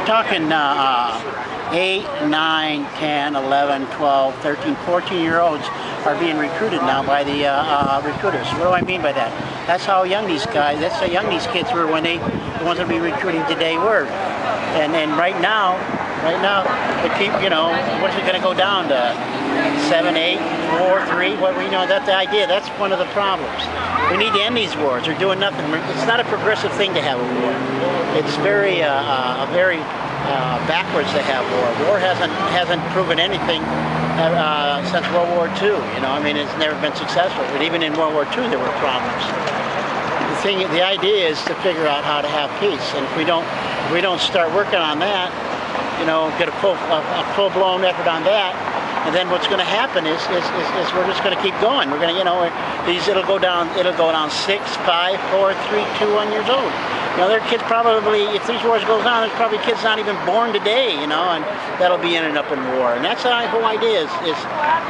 talking 8, 9, 10, 11, 12, 13, 14-year-olds are being recruited now by the recruiters. What do I mean by that? That's how young these guys, that's how young these kids were when the ones that be recruiting today were. And right now, they keep, you know, what's it going to go down to? 7, 8, 4, 3? What, you know, that's the idea. That's one of the problems. We need to end these wars. They're doing nothing. It's not a progressive thing to have a war. It's very backwards to have war. War hasn't proven anything since World War II. You know, I mean, it's never been successful. But even in World War II, there were problems. The idea is to figure out how to have peace. And if we don't start working on that, you know, get a full-blown effort on that, and then what's going to happen is we're just going to keep going. We're going to, you know, it'll go down 6, 5, 4, 3, 2, 1 years old. You know, there are kids probably, if these wars goes on, there's probably kids not even born today, you know, and that'll be ending up in war. And that's the whole idea is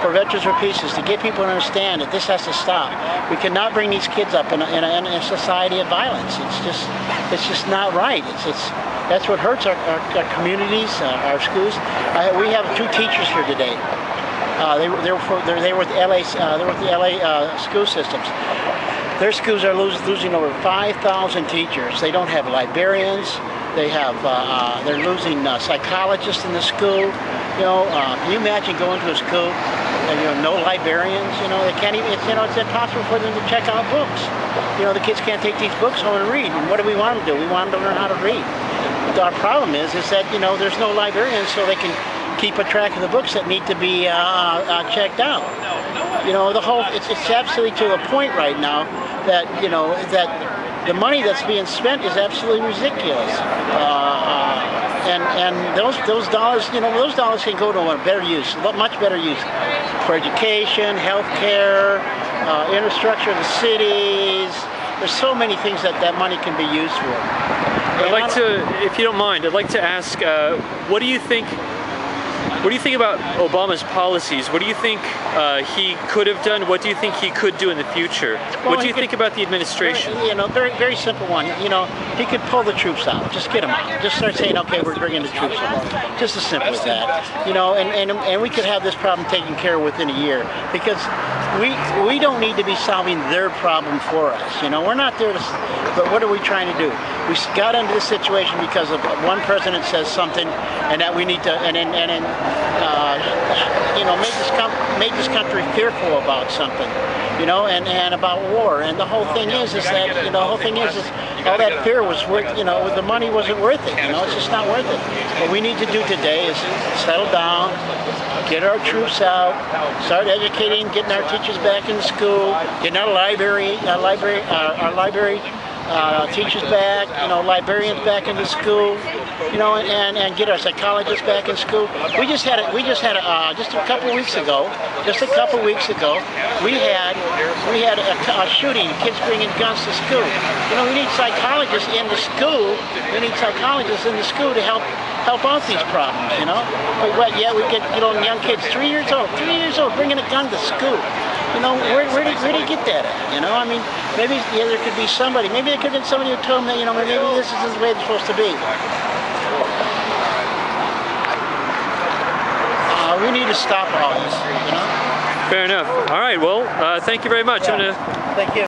for Veterans for Peace, is to get people to understand that this has to stop. We cannot bring these kids up in a society of violence. It's just not right. That's what hurts our communities, our schools. We have 2 teachers here today. They were with the LA school systems. Their schools are losing over 5,000 teachers. They don't have librarians. They're losing psychologists in the school. You know, can you imagine going to a school and, you know, no librarians? You know, they can't even. It's impossible for them to check out books. You know, the kids can't take these books home and read. And what do we want them to do? We want them to learn how to read. But our problem is that, you know, there's no librarians, so they can keep a track of the books that need to be checked out. You know, it's absolutely to a point right now that, you know, that the money that's being spent is absolutely ridiculous. And those dollars, you know, those dollars can go to a better use, much better use, for education, health care, infrastructure of the cities. There's so many things that money can be used for. I'd like to, if you don't mind, I'd like to ask, what do you think about Obama's policies? What do you think he could have done? What do you think he could do in the future? Well, what do you think about the administration? You know, very simple one. You know, he could pull the troops out. Just get them out. Just start saying, okay, we're bringing the troops out. Just as simple as that. You know, and we could have this problem taken care of within a year, because we don't need to be solving their problem for us. You know, we're not there to. But what are we trying to do? We got into this situation because of one president says something, and that we need to, you know, make this country fearful about something, you know, and about war. And the whole thing is that, you know, the whole thing is all that fear was worth, you know, the money wasn't worth it. You know, it's just not worth it. What we need to do today is settle down, get our troops out, start educating, getting our teachers back in school, getting our library teachers back, you know, librarians back into school, you know, and get our psychologists back in school. Just a couple weeks ago, we had a shooting, kids bringing guns to school. You know, we need psychologists in the school. We need psychologists in the school to help out these problems, you know. But yeah, we get, you know, young kids, 3 years old, bringing a gun to school. You know, where do you get that at? You know, I mean, maybe there could be somebody. Maybe there could have been somebody who told them that, you know, maybe this is the way it's supposed to be. We need to stop all this, you know. Fair enough. All right. Well, thank you very much. Yeah. Thank you.